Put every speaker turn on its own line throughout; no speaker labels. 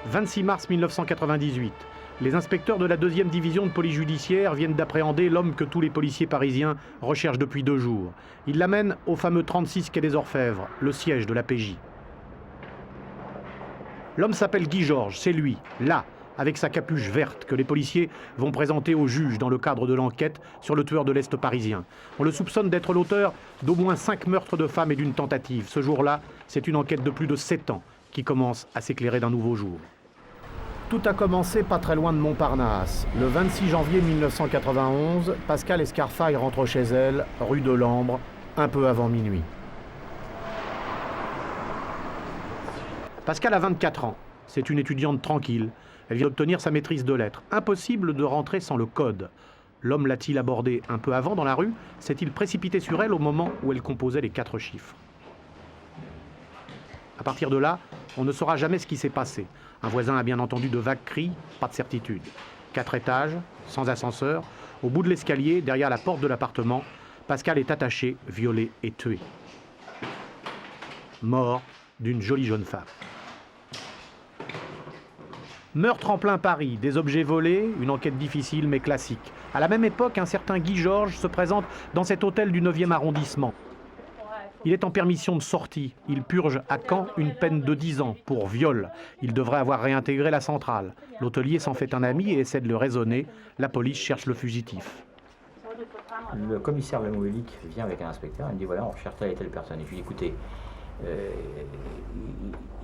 26 mars 1998. Les inspecteurs de la 2e division de police judiciaire viennent d'appréhender l'homme que tous les policiers parisiens recherchent depuis 2 jours. Ils l'amènent au fameux 36 quai des Orfèvres, le siège de la PJ. L'homme s'appelle Guy Georges, c'est lui, là, avec sa capuche verte que les policiers vont présenter au juge dans le cadre de l'enquête sur le tueur de l'Est parisien. On le soupçonne d'être l'auteur d'au moins 5 meurtres de femmes et d'une tentative. Ce jour-là, c'est une enquête de plus de 7 ans qui commence à s'éclairer d'un nouveau jour. Tout a commencé pas très loin de Montparnasse. Le 26 janvier 1991, Pascal Escarfaille rentre chez elle, rue de Lambre, un peu avant minuit. Pascal a 24 ans. C'est une étudiante tranquille. Elle vient d'obtenir sa maîtrise de lettres. Impossible de rentrer sans le code. L'homme l'a-t-il abordé un peu avant dans la rue? S'est-il précipité sur elle au moment où elle composait les 4 chiffres? À partir de là, on ne saura jamais ce qui s'est passé. Un voisin a bien entendu de vagues cris, pas de certitude. 4 étages, sans ascenseur, au bout de l'escalier, derrière la porte de l'appartement, Pascal est attaché, violé et tué. Mort d'une jolie jeune femme. Meurtre en plein Paris, des objets volés, une enquête difficile mais classique. À la même époque, un certain Guy Georges se présente dans cet hôtel du 9e arrondissement. Il est en permission de sortie. Il purge à Caen une peine de 10 ans pour viol. Il devrait avoir réintégré la centrale. L'hôtelier s'en fait un ami et essaie de le raisonner. La police cherche le fugitif.
Le commissaire Lemouélic vient avec un inspecteur. Il me dit voilà, on recherche telle et telle personne. Et je lui dis écoutez,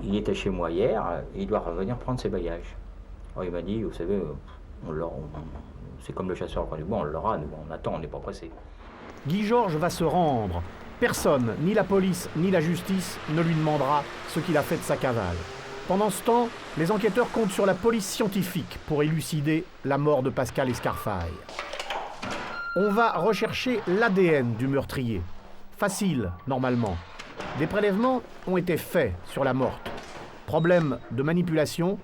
il était chez moi hier et il doit revenir prendre ses bagages. Alors il m'a dit vous savez, c'est comme le chasseur au coin du bois, on l'aura, on attend, on n'est pas pressé.
Guy Georges va se rendre. Personne, ni la police, ni la justice, ne lui demandera ce qu'il a fait de sa cavale. Pendant ce temps, les enquêteurs comptent sur la police scientifique pour élucider la mort de Pascal Escarfaille. On va rechercher l'ADN du meurtrier. Facile, normalement. Des prélèvements ont été faits sur la morte. Problème de manipulation,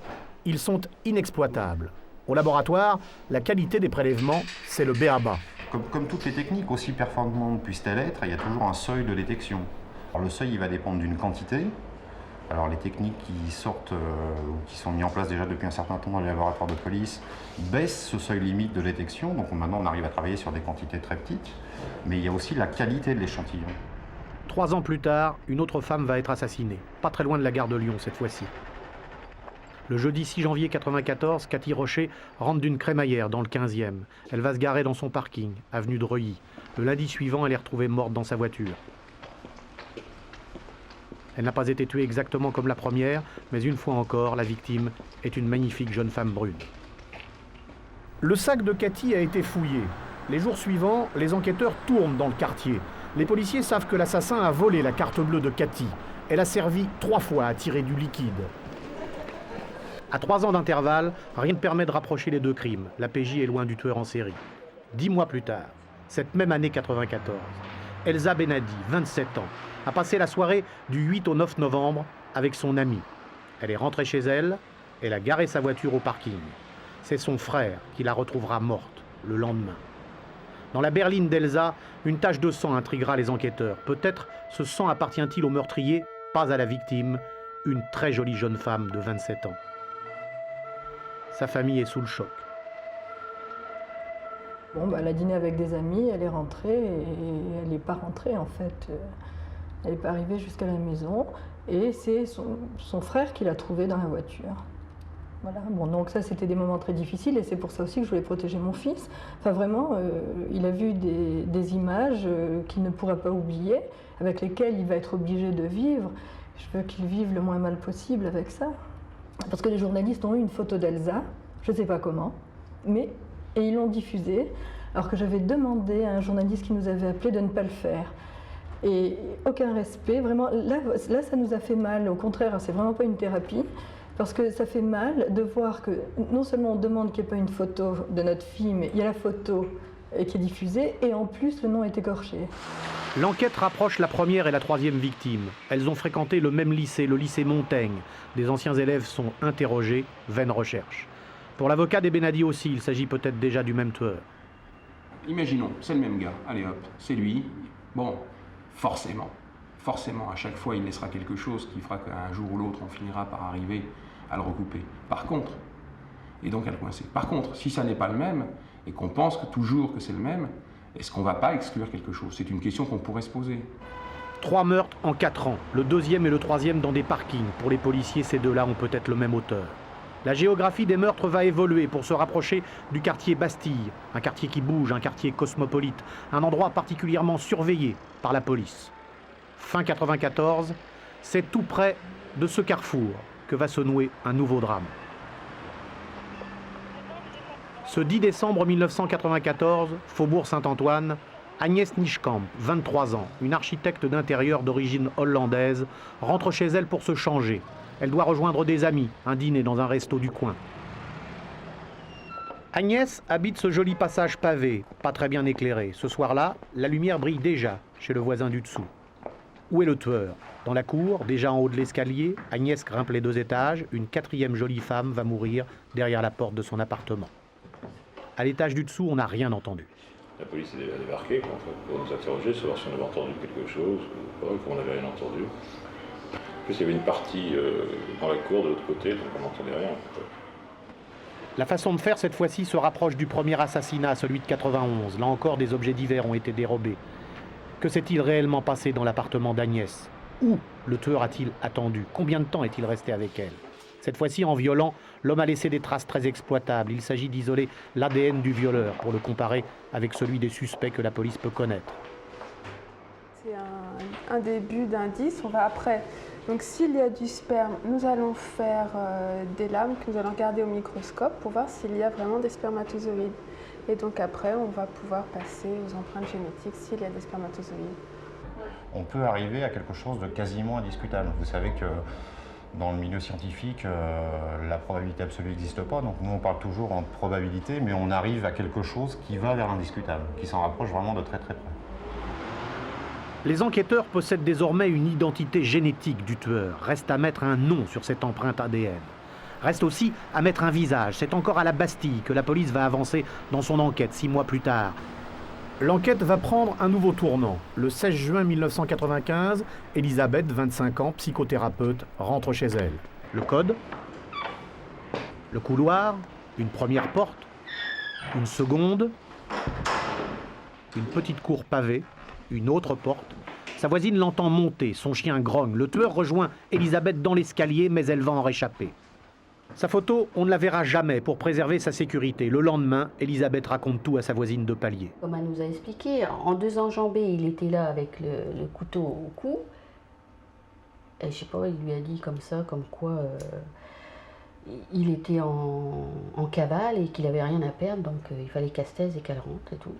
ils sont inexploitables. Au laboratoire, la qualité des prélèvements, c'est le b.a.-ba.
Comme toutes les techniques, aussi performantes puissent-elles être, il y a toujours un seuil de détection. Alors le seuil, il va dépendre d'une quantité. Alors les techniques qui sortent ou qui sont mises en place déjà depuis un certain temps dans les laboratoires de police baissent ce seuil limite de détection. Donc maintenant, on arrive à travailler sur des quantités très petites. Mais il y a aussi la qualité de l'échantillon.
3 ans plus tard, une autre femme va être assassinée. Pas très loin de la gare de Lyon cette fois-ci. Le jeudi 6 janvier 1994, Cathy Rocher rentre d'une crémaillère dans le 15e. Elle va se garer dans son parking, avenue de Reuilly. Le lundi suivant, elle est retrouvée morte dans sa voiture. Elle n'a pas été tuée exactement comme la première, mais une fois encore, la victime est une magnifique jeune femme brune. Le sac de Cathy a été fouillé. Les jours suivants, les enquêteurs tournent dans le quartier. Les policiers savent que l'assassin a volé la carte bleue de Cathy. Elle a servi 3 fois à tirer du liquide. À 3 ans d'intervalle, rien ne permet de rapprocher les 2 crimes. La PJ est loin du tueur en série. 10 mois plus tard, cette même année 1994, Elsa Benadi, 27 ans, a passé la soirée du 8 au 9 novembre avec son amie. Elle est rentrée chez elle, elle a garé sa voiture au parking. C'est son frère qui la retrouvera morte le lendemain. Dans la berline d'Elsa, une tache de sang intriguera les enquêteurs. Peut-être ce sang appartient-il au meurtrier, pas à la victime, une très jolie jeune femme de 27 ans. Sa famille est sous le choc.
Bon, elle a dîné avec des amis, elle est rentrée et elle n'est pas rentrée en fait. Elle n'est pas arrivée jusqu'à la maison et c'est son frère qui l'a trouvée dans la voiture. Voilà. Bon, donc ça c'était des moments très difficiles et c'est pour ça aussi que je voulais protéger mon fils. Enfin vraiment, il a vu des images qu'il ne pourra pas oublier, avec lesquelles il va être obligé de vivre. Je veux qu'il vive le moins mal possible avec ça. Parce que les journalistes ont eu une photo d'Elsa, je ne sais pas comment, et ils l'ont diffusée, alors que j'avais demandé à un journaliste qui nous avait appelé de ne pas le faire. Et aucun respect, vraiment, là ça nous a fait mal, au contraire, c'est vraiment pas une thérapie, parce que ça fait mal de voir que non seulement on demande qu'il n'y ait pas une photo de notre fille, mais il y a la photo qui est diffusée, et en plus le nom est écorché.
L'enquête rapproche la première et la 3e victime. Elles ont fréquenté le même lycée, le lycée Montaigne. Des anciens élèves sont interrogés, vaine recherche. Pour l'avocat des Benadi aussi, il s'agit peut-être déjà du même tueur.
Imaginons, c'est le même gars, allez hop, c'est lui. Bon, forcément, à chaque fois il laissera quelque chose qui fera qu'un jour ou l'autre on finira par arriver à le recouper. Par contre, et donc à le coincer. Par contre, si ça n'est pas le même, et qu'on pense toujours que c'est le même, est-ce qu'on ne va pas exclure quelque chose? C'est une question qu'on pourrait se poser.
3 meurtres en 4 ans, le deuxième et le troisième dans des parkings. Pour les policiers, ces deux-là ont peut-être le même auteur. La géographie des meurtres va évoluer pour se rapprocher du quartier Bastille, un quartier qui bouge, un quartier cosmopolite, un endroit particulièrement surveillé par la police. Fin 94, c'est tout près de ce carrefour que va se nouer un nouveau drame. Ce 10 décembre 1994, Faubourg Saint-Antoine, Agnès Nieschkamp, 23 ans, une architecte d'intérieur d'origine hollandaise, rentre chez elle pour se changer. Elle doit rejoindre des amis, un dîner dans un resto du coin. Agnès habite ce joli passage pavé, pas très bien éclairé. Ce soir-là, la lumière brille déjà chez le voisin du dessous. Où est le tueur? Dans la cour, déjà en haut de l'escalier, Agnès grimpe les 2 étages. Une 4e jolie femme va mourir derrière la porte de son appartement. À l'étage du dessous, on n'a rien entendu.
La police est déjà débarquée pour nous interroger, savoir si on avait entendu quelque chose ou pas, qu'on n'avait rien entendu. En plus, il y avait une partie dans la cour de l'autre côté, donc on n'entendait rien.
La façon de faire, cette fois-ci, se rapproche du premier assassinat, celui de 91. Là encore, des objets divers ont été dérobés. Que s'est-il réellement passé dans l'appartement d'Agnès? Où le tueur a-t-il attendu? Combien de temps est-il resté avec elle? Cette fois-ci, en violant, l'homme a laissé des traces très exploitables. Il s'agit d'isoler l'ADN du violeur pour le comparer avec celui des suspects que la police peut connaître.
C'est un début d'indice, on va après. Donc s'il y a du sperme, nous allons faire des lames que nous allons regarder au microscope pour voir s'il y a vraiment des spermatozoïdes. Et donc après, on va pouvoir passer aux empreintes génétiques s'il y a des spermatozoïdes.
On peut arriver à quelque chose de quasiment indiscutable. Vous savez que dans le milieu scientifique, la probabilité absolue n'existe pas, donc nous on parle toujours en probabilité, mais on arrive à quelque chose qui va vers l'indiscutable, qui s'en rapproche vraiment de très très près.
Les enquêteurs possèdent désormais une identité génétique du tueur. Reste à mettre un nom sur cette empreinte ADN. Reste aussi à mettre un visage. C'est encore à la Bastille que la police va avancer dans son enquête 6 mois plus tard. L'enquête va prendre un nouveau tournant. Le 16 juin 1995, Elisabeth, 25 ans, psychothérapeute, rentre chez elle. Le code, le couloir, une première porte, une seconde, une petite cour pavée, une autre porte. Sa voisine l'entend monter, son chien grogne. Le tueur rejoint Elisabeth dans l'escalier, mais elle va en réchapper. Sa photo, on ne la verra jamais pour préserver sa sécurité. Le lendemain, Elisabeth raconte tout à sa voisine de palier.
Comme elle nous a expliqué, en 2 enjambées, il était là avec le couteau au cou. Et je sais pas, il lui a dit comme ça, comme quoi il était en cavale et qu'il avait rien à perdre, donc il fallait qu'elle se taise et qu'elle rentre et tout.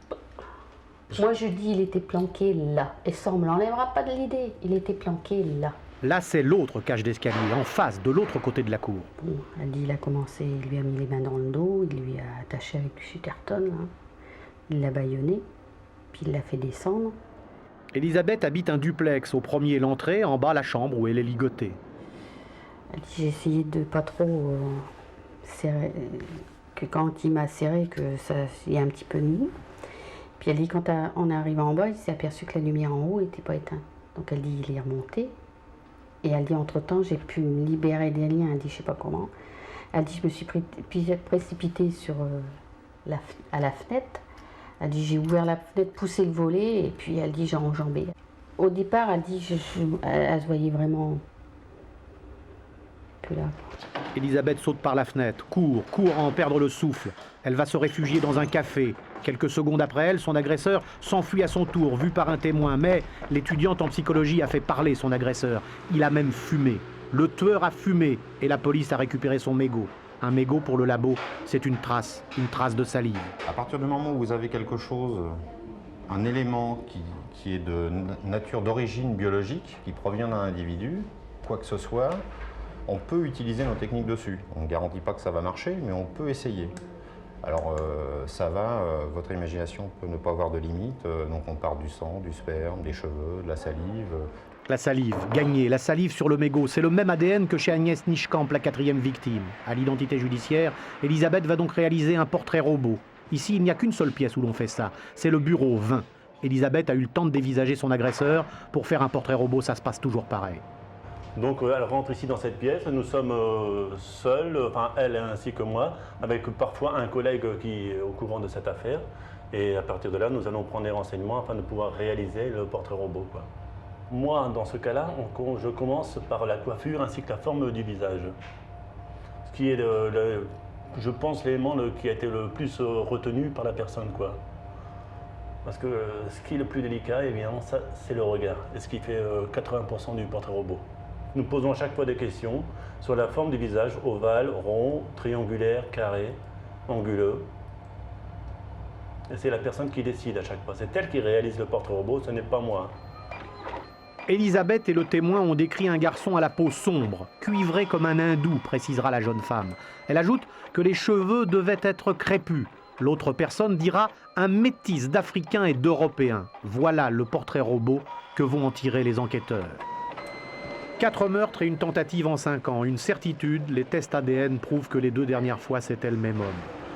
Moi je dis il était planqué là, et ça on me l'enlèvera pas de l'idée, il était planqué là.
Là, c'est l'autre cage d'escalier, en face, de l'autre côté de la cour.
Bon, elle dit il a commencé, il lui a mis les mains dans le dos, il lui a attaché avec du Suterton, hein. Il l'a bâillonné, puis il l'a fait descendre.
Elisabeth habite un duplex, au premier l'entrée, en bas la chambre où elle est ligotée.
Elle dit j'ai essayé de pas trop serrer, que quand il m'a serré, que ça y a un petit peu de mou. Puis elle dit quand on est arrivé en bas, il s'est aperçu que la lumière en haut n'était pas éteinte. Donc elle dit il est remonté. Et elle dit entre-temps, j'ai pu me libérer des liens. Elle dit je sais pas comment. Elle dit je me suis précipitée à la fenêtre. Elle dit j'ai ouvert la fenêtre, poussé le volet et puis elle dit j'ai enjambé. Au départ, elle dit elle se voyait vraiment plus là.
Elisabeth saute par la fenêtre, court à en perdre le souffle. Elle va se réfugier dans un café. Quelques secondes après elle, son agresseur s'enfuit à son tour, vu par un témoin. Mais l'étudiante en psychologie a fait parler son agresseur. Il a même fumé. Le tueur a fumé et la police a récupéré son mégot. Un mégot pour le labo, c'est une trace de salive.
À partir du moment où vous avez quelque chose, un élément qui est de nature d'origine biologique, qui provient d'un individu, quoi que ce soit, on peut utiliser nos techniques dessus. On ne garantit pas que ça va marcher, mais on peut essayer. Alors ça va, votre imagination peut ne pas avoir de limite, donc on part du sang, du sperme, des cheveux, de la salive.
La salive, gagnée, la salive sur le mégot, c'est le même ADN que chez Agnès Nieschkamp, la 4e victime. À l'identité judiciaire, Elisabeth va donc réaliser un portrait robot. Ici, il n'y a qu'une seule pièce où l'on fait ça, c'est le bureau 20. Elisabeth a eu le temps de dévisager son agresseur. Pour faire un portrait robot, ça se passe toujours pareil.
Donc elle rentre ici dans cette pièce, nous sommes seuls, enfin elle ainsi que moi, avec parfois un collègue qui est au courant de cette affaire. Et à partir de là, nous allons prendre des renseignements afin de pouvoir réaliser le portrait robot, quoi. Moi, dans ce cas-là, je commence par la coiffure ainsi que la forme du visage. Ce qui est, je pense, l'élément qui a été le plus retenu par la personne, quoi. Parce que ce qui est le plus délicat, évidemment, c'est le regard. Et ce qui fait 80% du portrait robot. Nous posons à chaque fois des questions sur la forme du visage, ovale, rond, triangulaire, carré, anguleux. Et c'est la personne qui décide à chaque fois. C'est elle qui réalise le portrait robot, ce n'est pas moi.
Elisabeth et le témoin ont décrit un garçon à la peau sombre, cuivré comme un hindou, précisera la jeune femme. Elle ajoute que les cheveux devaient être crépus. L'autre personne dira un métis d'Africains et d'Européens. Voilà le portrait robot que vont en tirer les enquêteurs. 4 meurtres et une tentative en 5 ans. Une certitude, les tests ADN prouvent que les 2 dernières fois c'était le même homme.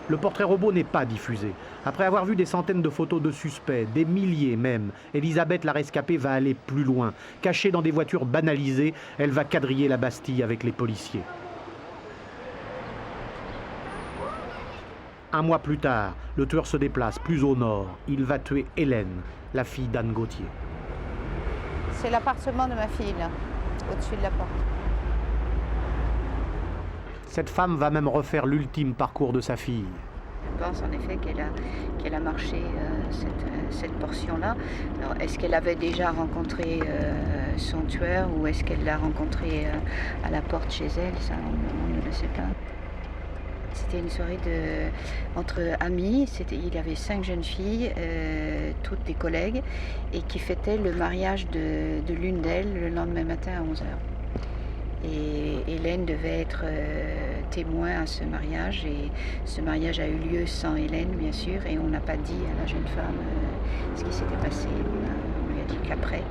Le portrait robot n'est pas diffusé. Après avoir vu des centaines de photos de suspects, des milliers même, Elisabeth la rescapée va aller plus loin. Cachée dans des voitures banalisées, elle va quadriller la Bastille avec les policiers. Un mois plus tard, le tueur se déplace plus au nord. Il va tuer Hélène, la fille d'Anne Gauthier.
C'est l'appartement de ma fille, là, au-dessus de la porte.
Cette femme va même refaire l'ultime parcours de sa fille.
Je pense en effet qu'elle a marché cette portion-là. Alors, est-ce qu'elle avait déjà rencontré son tueur ou est-ce qu'elle l'a rencontré à la porte chez elle? Ça, on ne le sait pas. C'était une soirée entre amis. Il y avait 5 jeunes filles, toutes des collègues, et qui fêtaient le mariage de l'une d'elles le lendemain matin à 11h. Et Hélène devait être témoin à ce mariage, et ce mariage a eu lieu sans Hélène, bien sûr, et on n'a pas dit à la jeune femme ce qui s'était passé. On lui a dit qu'après.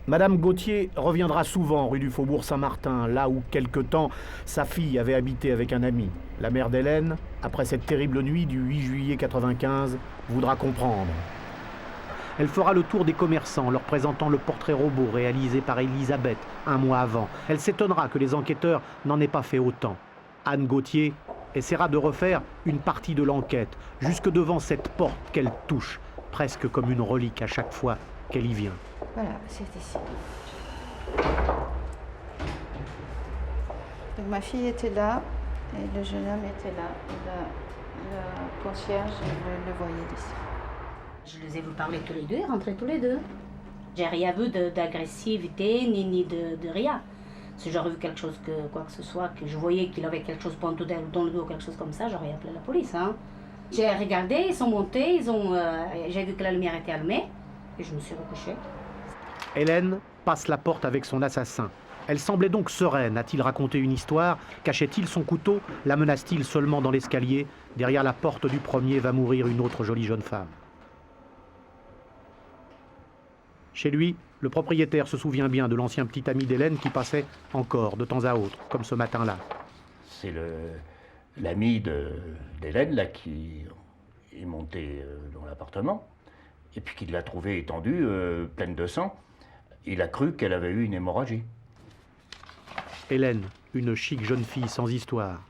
Madame Gauthier reviendra souvent rue du Faubourg Saint-Martin, là où quelque temps sa fille avait habité avec un ami. La mère d'Hélène, après cette terrible nuit du 8 juillet 95, voudra comprendre. Elle fera le tour des commerçants, leur présentant le portrait robot réalisé par Elisabeth un mois avant. Elle s'étonnera que les enquêteurs n'en aient pas fait autant. Anne Gauthier essaiera de refaire une partie de l'enquête, jusque devant cette porte qu'elle touche, presque comme une relique à chaque fois qu'elle y vient.
Voilà, c'est ici. Donc ma fille était là, et le jeune homme était là. Et le concierge, le voyait d'ici.
Je les ai vus parler tous les deux, rentrer tous les deux. J'ai rien vu d'agressivité ni de rien. Si j'aurais vu quelque chose, quoi que ce soit, que je voyais qu'il avait quelque chose pointu dans le dos, quelque chose comme ça, j'aurais appelé la police. Hein. J'ai regardé, ils sont montés, j'ai vu que la lumière était allumée, et je me suis recouchée.
Hélène passe la porte avec son assassin. Elle semblait donc sereine. A-t-il raconté une histoire? Cachait-il son couteau? La menace-t-il seulement dans l'escalier? Derrière la porte du premier va mourir une autre jolie jeune femme. Chez lui, le propriétaire se souvient bien de l'ancien petit ami d'Hélène qui passait encore de temps à autre, comme ce matin-là.
C'est l'ami d'Hélène là, qui est monté dans l'appartement et puis qui l'a trouvée étendue, pleine de sang. Il a cru qu'elle avait eu une hémorragie.
Hélène, une chic jeune fille sans histoire.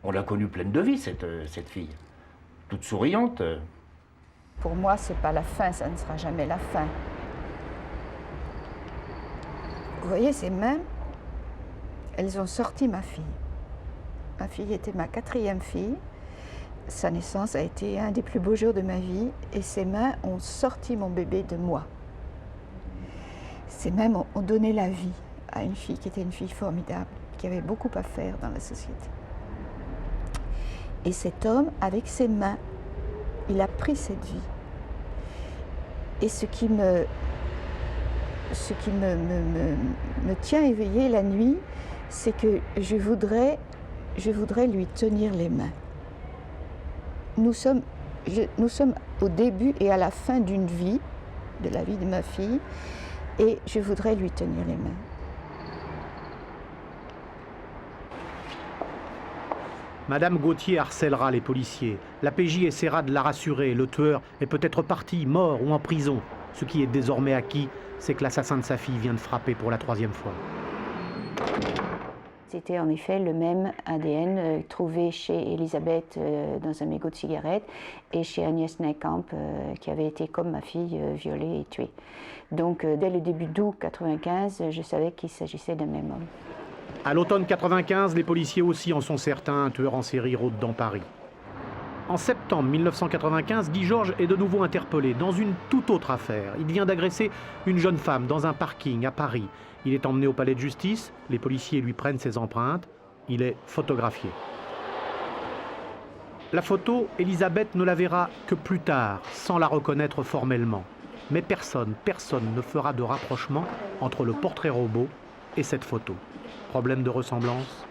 On l'a connue pleine de vie, cette fille, toute souriante.
Pour moi, c'est pas la fin, ça ne sera jamais la fin. Vous voyez, ces mains, elles ont sorti ma fille. Ma fille était ma 4e fille. Sa naissance a été un des plus beaux jours de ma vie et ses mains ont sorti mon bébé de moi. Ces mains ont donné la vie à une fille qui était une fille formidable, qui avait beaucoup à faire dans la société. Et cet homme, avec ses mains, il a pris cette vie. Et ce qui me tient éveillée la nuit, c'est que je voudrais lui tenir les mains. Nous sommes au début et à la fin d'une vie, de la vie de ma fille, et je voudrais lui tenir les mains.
Madame Gauthier harcèlera les policiers. La PJ essaiera de la rassurer. Le tueur est peut-être parti, mort ou en prison. Ce qui est désormais acquis, c'est que l'assassin de sa fille vient de frapper pour la 3e fois.
C'était en effet le même ADN trouvé chez Elisabeth dans un mégot de cigarette et chez Agnès Nijkamp qui avait été, comme ma fille, violée et tuée. Donc dès le début d'août 1995, je savais qu'il s'agissait d'un même homme.
À l'automne 1995, les policiers aussi en sont certains, un tueur en série rôde dans Paris. En septembre 1995, Guy Georges est de nouveau interpellé dans une toute autre affaire. Il vient d'agresser une jeune femme dans un parking à Paris. Il est emmené au palais de justice, les policiers lui prennent ses empreintes, il est photographié. La photo, Elisabeth ne la verra que plus tard, sans la reconnaître formellement. Mais personne ne fera de rapprochement entre le portrait robot et cette photo. Problème de ressemblance ?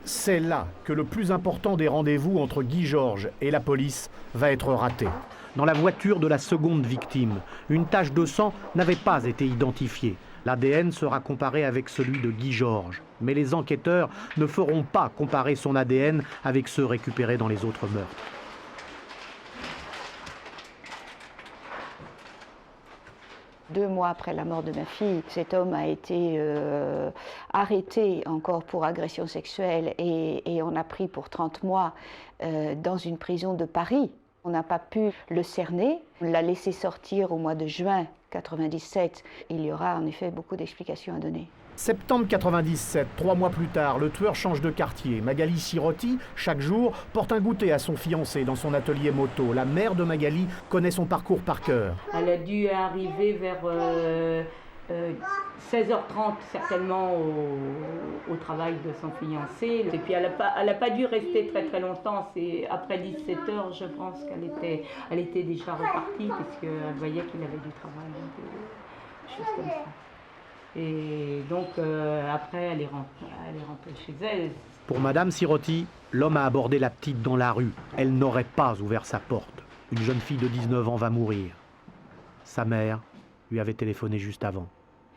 C'est là que le plus important des rendez-vous entre Guy Georges et la police va être raté. Dans la voiture de la seconde victime, une tache de sang n'avait pas été identifiée. L'ADN sera comparé avec celui de Guy Georges. Mais les enquêteurs ne feront pas comparer son ADN avec ceux récupérés dans les autres meurtres.
Deux mois après la mort de ma fille, cet homme a été arrêté encore pour agression sexuelle et on a pris pour 30 mois dans une prison de Paris. On n'a pas pu le cerner. On l'a laissé sortir au mois de juin 1997. Il y aura en effet beaucoup d'explications à donner.
Septembre 1997, 3 mois plus tard, le tueur change de quartier. Magali Sirotti, chaque jour, porte un goûter à son fiancé dans son atelier moto. La mère de Magali connaît son parcours par cœur.
Elle a dû arriver vers 16h30 certainement au travail de son fiancé. Et puis elle n'a pas dû rester très longtemps. C'est après 17h, je pense qu'elle était déjà repartie puisqu'elle voyait qu'il avait du travail, des choses comme ça. Et donc après elle est rentrée chez elle.
Pour Madame Sirotti, l'homme a abordé la petite dans la rue. Elle n'aurait pas ouvert sa porte. Une jeune fille de 19 ans va mourir. Sa mère lui avait téléphoné juste avant.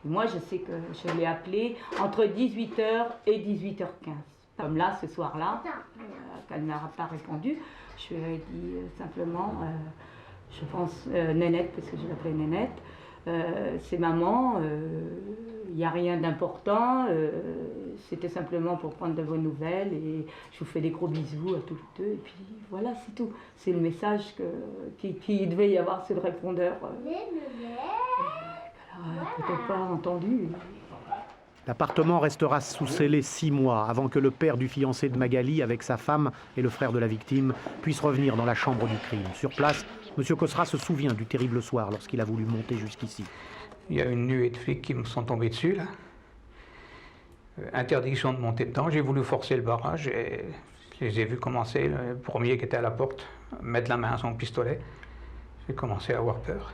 Moi je sais que je l'ai appelée entre 18h et 18h15. Comme là, ce soir-là, qu'elle n'a pas répondu, je lui ai dit simplement, je pense Nénette, parce que je l'appelais Nénette, c'est maman, il n'y a rien d'important, c'était simplement pour prendre de vos nouvelles et je vous fais des gros bisous à tous les deux et puis voilà, c'est tout. C'est le message qui devait y avoir sur le répondeur. Peut-être pas entendu.
L'appartement restera sous scellé 6 mois avant que le père du fiancé de Magali, avec sa femme et le frère de la victime, puisse revenir dans la chambre du crime. Sur place, M. Cosra se souvient du terrible soir lorsqu'il a voulu monter jusqu'ici.
Il y a une nuée de flics qui me sont tombés dessus, là. Interdiction de monter dedans. J'ai voulu forcer le barrage et je les ai vus commencer. Le premier qui était à la porte, mettre la main à son pistolet. J'ai commencé à avoir peur.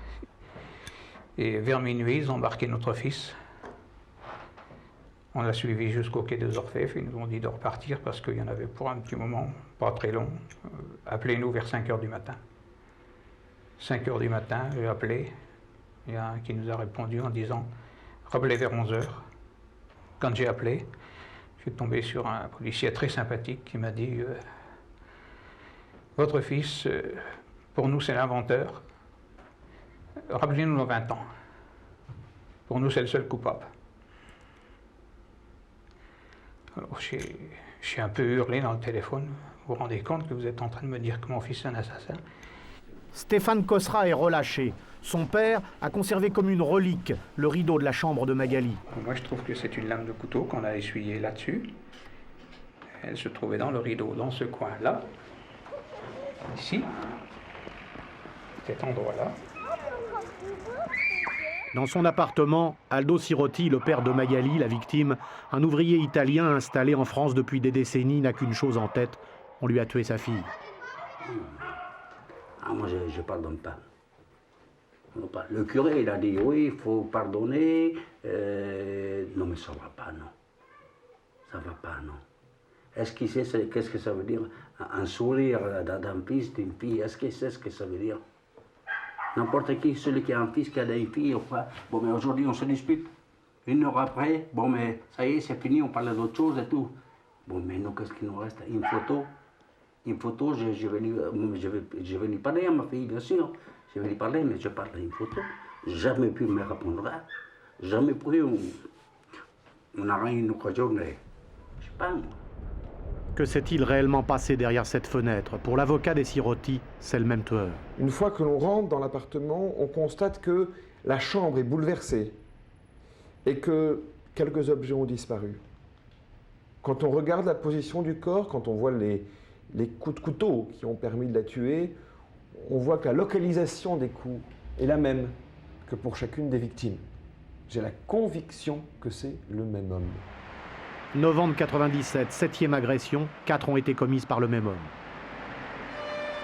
Et vers minuit, ils ont embarqué notre fils. On l'a suivi jusqu'au quai des Orfèvres. Ils nous ont dit de repartir parce qu'il y en avait pour un petit moment, pas très long. Appelez-nous vers 5h du matin. 5h du matin, j'ai appelé. Il y a un qui nous a répondu en disant « Rappelez vers 11h ». Quand j'ai appelé, je suis tombé sur un policier très sympathique qui m'a dit « Votre fils, pour nous c'est l'inventeur. Rappelez-nous dans 20 ans. Pour nous c'est le seul coupable ». Alors j'ai un peu hurlé dans le téléphone. Vous vous rendez compte que vous êtes en train de me dire que mon fils est un assassin?
Stéphane Cosra est relâché. Son père a conservé comme une relique le rideau de la chambre de Magali.
Moi, je trouve que c'est une lame de couteau qu'on a essuyée là-dessus. Elle se trouvait dans le rideau, dans ce coin-là. Ici. Cet endroit-là.
Dans son appartement, Aldo Sirotti, le père de Magali, la victime, un ouvrier italien installé en France depuis des décennies, n'a qu'une chose en tête. On lui a tué sa fille.
Ah, moi, je ne pardonne pas. Le curé, il a dit, oui, il faut pardonner. Non, mais ça ne va pas, non. Ça ne va pas, non. Est-ce qu'il sait qu'est-ce que ça veut dire? Un sourire d'un fils, d'une fille, est-ce qu'il sait ce que ça veut dire? N'importe qui, celui qui a un fils, qui a une fille, ou quoi. Bon, mais aujourd'hui, on se dispute. 1 heure après, bon, mais ça y est, c'est fini, on parle d'autre chose et tout. Bon, mais nous, qu'est-ce qu'il nous reste? Une photo. Une photo, je vais lui parler à ma fille, bien sûr. Je vais lui parler, mais je parle d'une photo. jamais pu me répondre. Jamais pu. On n'a rien une autre journée. Je sais pas, moi.
Que s'est-il réellement passé derrière cette fenêtre? Pour l'avocat des Sirotti, c'est le même tueur.
Une fois que l'on rentre dans l'appartement, on constate que la chambre est bouleversée et que quelques objets ont disparu. Quand on regarde la position du corps, quand on voit les coups de couteau qui ont permis de la tuer, on voit que la localisation des coups est la même que pour chacune des victimes. J'ai la conviction que c'est le même homme.
Novembre 97, 7e agression, 4 ont été commises par le même homme.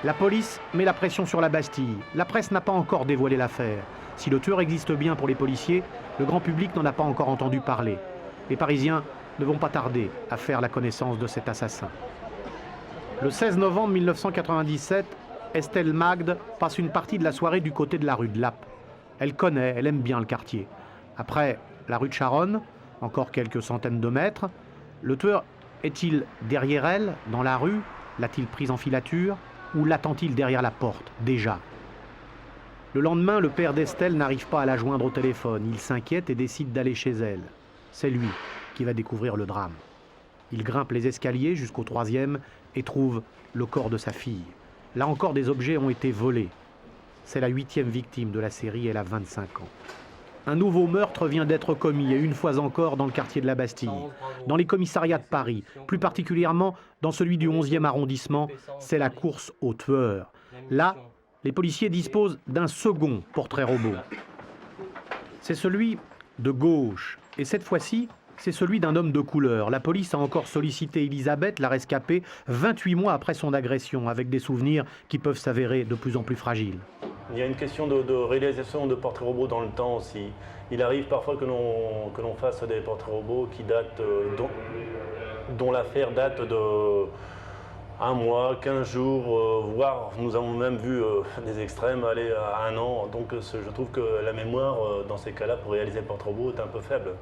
La police met la pression sur la Bastille. La presse n'a pas encore dévoilé l'affaire. Si le tueur existe bien pour les policiers, le grand public n'en a pas encore entendu parler. Les Parisiens ne vont pas tarder à faire la connaissance de cet assassin. Le 16 novembre 1997, Estelle Magde passe une partie de la soirée du côté de la rue de Lappe. Elle connaît, elle aime bien le quartier. Après la rue de Charonne, encore quelques centaines de mètres, le tueur est-il derrière elle, dans la rue? L'a-t-il prise en filature? Ou l'attend-il derrière la porte, déjà? Le lendemain, le père d'Estelle n'arrive pas à la joindre au téléphone. Il s'inquiète et décide d'aller chez elle. C'est lui qui va découvrir le drame. Il grimpe les escaliers jusqu'au 3e et trouve le corps de sa fille. Là encore, des objets ont été volés. C'est la 8e victime de la série, elle a 25 ans. Un nouveau meurtre vient d'être commis, et une fois encore dans le quartier de la Bastille. Dans les commissariats de Paris, plus particulièrement dans celui du 11e arrondissement, c'est la course au tueur. Là, les policiers disposent d'un second portrait robot. C'est celui de gauche, et cette fois-ci, c'est celui d'un homme de couleur. La police a encore sollicité Elisabeth, la rescapée, 28 mois après son agression, avec des souvenirs qui peuvent s'avérer de plus en plus fragiles.
Il y a une question de réalisation de portraits robots dans le temps aussi. Il arrive parfois que l'on fasse des portraits robots qui datent, dont l'affaire date de 1 mois, 15 jours, voire nous avons même vu des extrêmes aller à 1 an. Donc je trouve que la mémoire, dans ces cas-là, pour réaliser le portrait robot est un peu faible.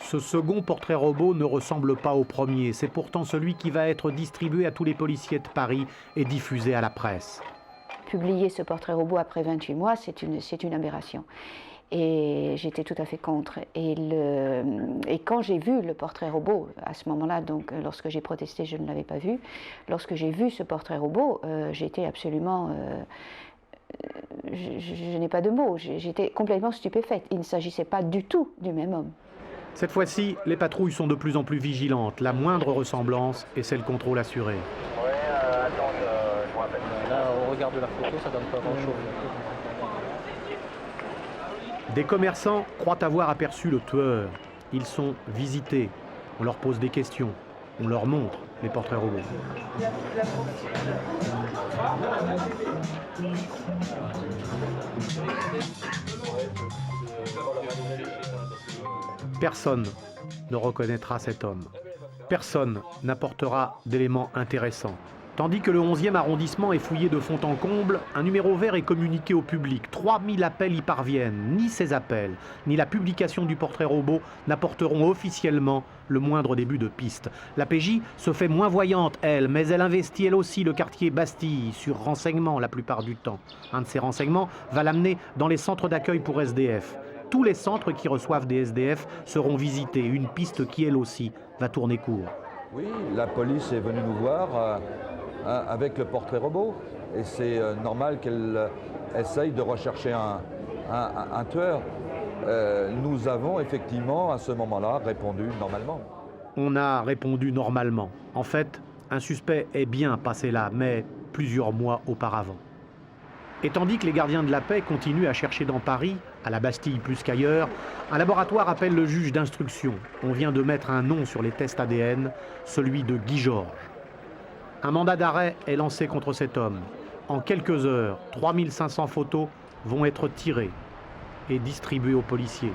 Ce second portrait robot ne ressemble pas au premier. C'est pourtant celui qui va être distribué à tous les policiers de Paris et diffusé à la presse.
Publier ce portrait robot après 28 mois, c'est une aberration. Et j'étais tout à fait contre. Et quand j'ai vu le portrait robot, à ce moment-là, donc lorsque j'ai protesté, je ne l'avais pas vu. Lorsque j'ai vu ce portrait robot, j'étais absolument... je n'ai pas de mots, j'étais complètement stupéfaite. Il ne s'agissait pas du tout du même homme.
Cette fois-ci, les patrouilles sont de plus en plus vigilantes. La moindre ressemblance et c'est le contrôle assuré.
Attends, je me rappelle. Là, au regard de la photo, ça donne pas grand-chose.
Des commerçants croient avoir aperçu le tueur. Ils sont visités. On leur pose des questions. On leur montre les portraits robots. Personne ne reconnaîtra cet homme. Personne n'apportera d'éléments intéressants. Tandis que le 11e arrondissement est fouillé de fond en comble, un numéro vert est communiqué au public. 3000 appels y parviennent. Ni ces appels, ni la publication du portrait robot n'apporteront officiellement le moindre début de piste. La PJ se fait moins voyante, elle, mais elle investit elle aussi le quartier Bastille sur renseignement la plupart du temps. Un de ces renseignements va l'amener dans les centres d'accueil pour SDF. Tous les centres qui reçoivent des SDF seront visités. Une piste qui, elle aussi, va tourner court.
Oui, la police est venue nous voir avec le portrait robot. Et c'est normal qu'elle essaye de rechercher un tueur. Nous avons effectivement, à ce moment-là, répondu normalement.
On a répondu normalement. En fait, un suspect est bien passé là, mais plusieurs mois auparavant. Et tandis que les gardiens de la paix continuent à chercher dans Paris, à la Bastille plus qu'ailleurs, un laboratoire appelle le juge d'instruction. On vient de mettre un nom sur les tests ADN, celui de Guy Georges. Un mandat d'arrêt est lancé contre cet homme. En quelques heures, 3500 photos vont être tirées et distribuées aux policiers.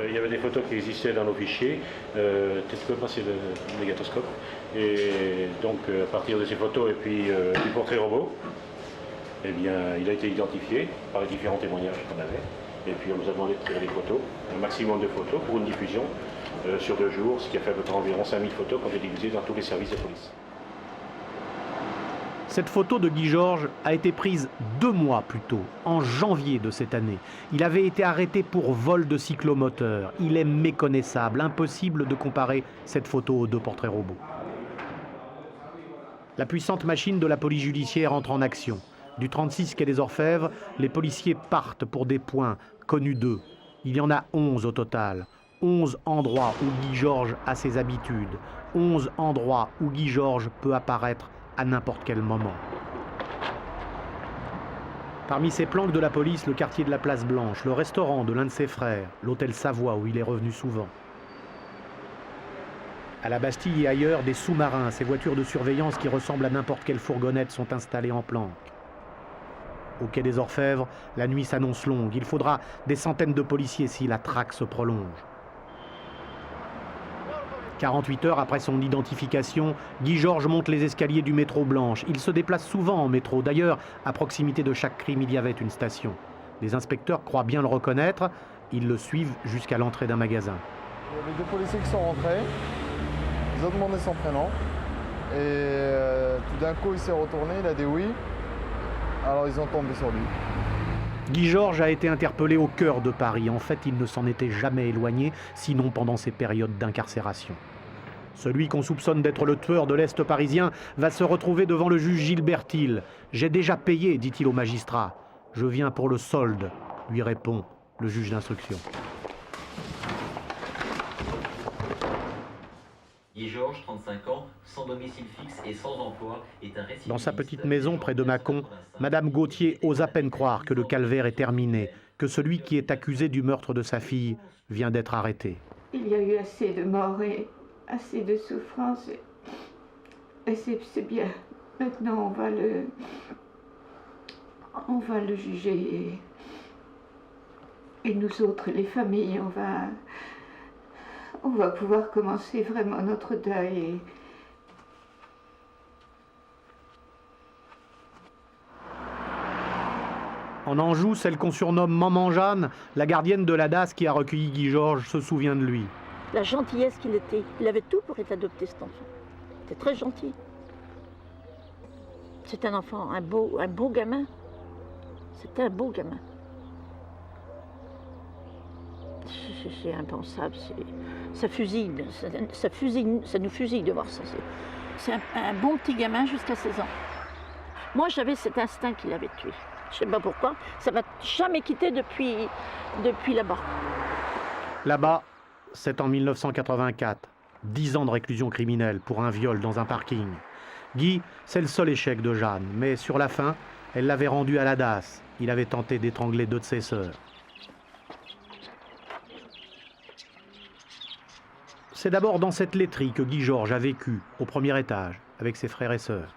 Il y avait des photos qui existaient dans nos fichiers, télescope, c'est le négatoscope. Et donc à partir de ces photos et puis du portrait robot, eh bien, il a été identifié par les différents témoignages qu'on avait. Et puis on nous a demandé de tirer des photos, un maximum de photos pour une diffusion sur 2 jours, ce qui a fait à peu près environ 5000 photos qui ont été diffusées dans tous les services de police.
Cette photo de Guy Georges a été prise 2 mois plus tôt, en janvier de cette année. Il avait été arrêté pour vol de cyclomoteur. Il est méconnaissable, impossible de comparer cette photo aux 2 portraits robots. La puissante machine de la police judiciaire entre en action. Du 36 quai des Orfèvres, les policiers partent pour des points connus d'eux. Il y en a 11 au total. 11 endroits où Guy Georges a ses habitudes. 11 endroits où Guy Georges peut apparaître à n'importe quel moment. Parmi ces planques de la police, le quartier de la Place Blanche, le restaurant de l'un de ses frères, l'hôtel Savoie où il est revenu souvent. À la Bastille et ailleurs, des sous-marins, ces voitures de surveillance qui ressemblent à n'importe quelle fourgonnette, sont installées en planque. Au quai des Orfèvres, la nuit s'annonce longue. Il faudra des centaines de policiers si la traque se prolonge. 48 heures après son identification, Guy Georges monte les escaliers du métro Blanche. Il se déplace souvent en métro. D'ailleurs, à proximité de chaque crime, il y avait une station. Les inspecteurs croient bien le reconnaître. Ils le suivent jusqu'à l'entrée d'un magasin.
Il y avait 2 policiers qui sont rentrés. Ils ont demandé son prénom. Et tout d'un coup, il s'est retourné, il a dit oui. Alors ils ont tombé sur lui.
Guy Georges a été interpellé au cœur de Paris. En fait, il ne s'en était jamais éloigné, sinon pendant ses périodes d'incarcération. Celui qu'on soupçonne d'être le tueur de l'Est parisien va se retrouver devant le juge Gilbert Thiel. « J'ai déjà payé », dit-il au magistrat. « Je viens pour le solde », lui répond le juge d'instruction.
Guy Georges, 35 ans, sans domicile fixe et sans emploi, est un récidiviste.
Dans sa petite maison près de Mâcon, Madame Gauthier ose à peine croire que le calvaire est terminé, que celui qui est accusé du meurtre de sa fille vient d'être arrêté.
Il y a eu assez de morts et assez de souffrances et c'est bien. Maintenant, on va le juger et nous autres, les familles, on va pouvoir commencer vraiment notre deuil.
En Anjou, celle qu'on surnomme Maman Jeanne, la gardienne de la DAS qui a recueilli Guy Georges, se souvient de lui.
La gentillesse qu'il était. Il avait tout pour être adopté, cet enfant. Il était très gentil. C'est un enfant, un beau gamin. C'était un beau gamin. C'est impensable. Ça nous fusille de voir ça. C'est un bon petit gamin jusqu'à 16 ans. Moi, j'avais cet instinct qu'il avait tué. Je ne sais pas pourquoi. Ça ne m'a jamais quitté depuis là-bas.
Là-bas, c'est en 1984. 10 ans de réclusion criminelle pour un viol dans un parking. Guy, c'est le seul échec de Jeanne. Mais sur la fin, elle l'avait rendu à la DAS. Il avait tenté d'étrangler 2 de ses sœurs. C'est d'abord dans cette laiterie que Guy Georges a vécu, au premier étage, avec ses frères et sœurs.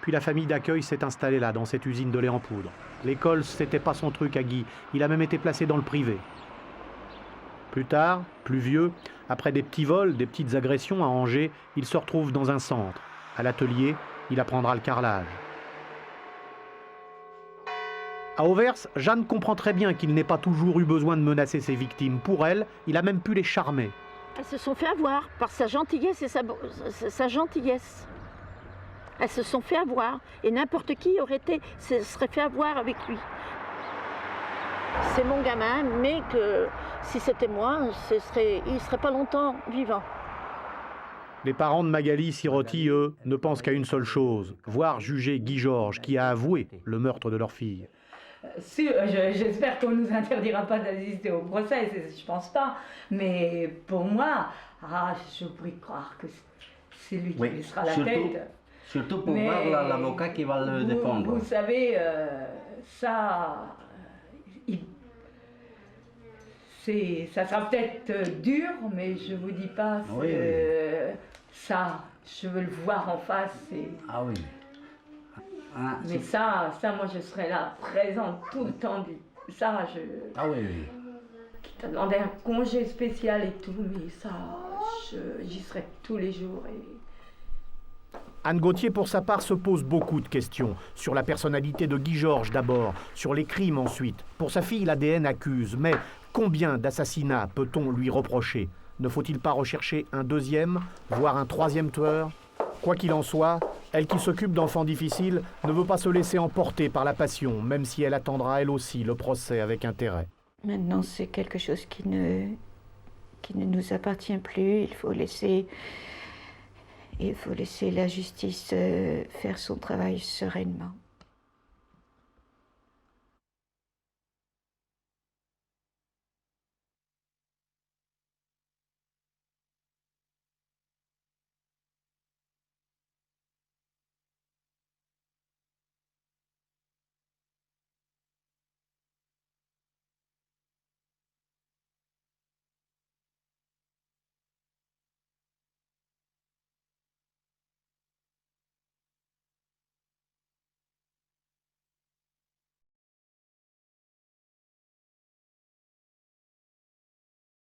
Puis la famille d'accueil s'est installée là, dans cette usine de lait en poudre. L'école, c'était pas son truc à Guy. Il a même été placé dans le privé. Plus tard, plus vieux, après des petits vols, des petites agressions à Angers, il se retrouve dans un centre. À l'atelier, il apprendra le carrelage. À Auvers, Jeanne comprend très bien qu'il n'ait pas toujours eu besoin de menacer ses victimes. Pour elle, il a même pu les charmer.
Elles se sont fait avoir par sa gentillesse et sa gentillesse. Elles se sont fait avoir et n'importe qui se serait fait avoir avec lui. C'est mon gamin, mais que si c'était moi, il ne serait pas longtemps vivant.
Les parents de Magali Sirotti, eux, ne pensent qu'à une seule chose, voir juger Guy Georges, qui a avoué le meurtre de leur fille.
J'espère qu'on ne nous interdira pas d'assister au procès, je pense pas. Mais pour moi, je pourrais croire que c'est lui qui laissera la tête.
Surtout pour voir l'avocat qui va le défendre.
Vous savez, ça sera peut-être dur, mais je vous dis pas, ça, je veux le voir en face.
Ah oui.
Mais ça, moi je serai là, présente tout le temps.
Ah oui, oui.
Qui t'a demandé un congé spécial et tout, mais ça, j'y serai tous les jours.
Anne Gauthier, pour sa part, se pose beaucoup de questions. Sur la personnalité de Guy Georges d'abord, sur les crimes ensuite. Pour sa fille, l'ADN accuse. Mais combien d'assassinats peut-on lui reprocher? Ne faut-il pas rechercher un deuxième, voire un troisième tueur? Quoi qu'il en soit, Elle qui s'occupe d'enfants difficiles ne veut pas se laisser emporter par la passion, même si elle attendra elle aussi le procès avec intérêt.
Maintenant, c'est quelque chose qui ne nous appartient plus. Il faut laisser la justice faire son travail sereinement.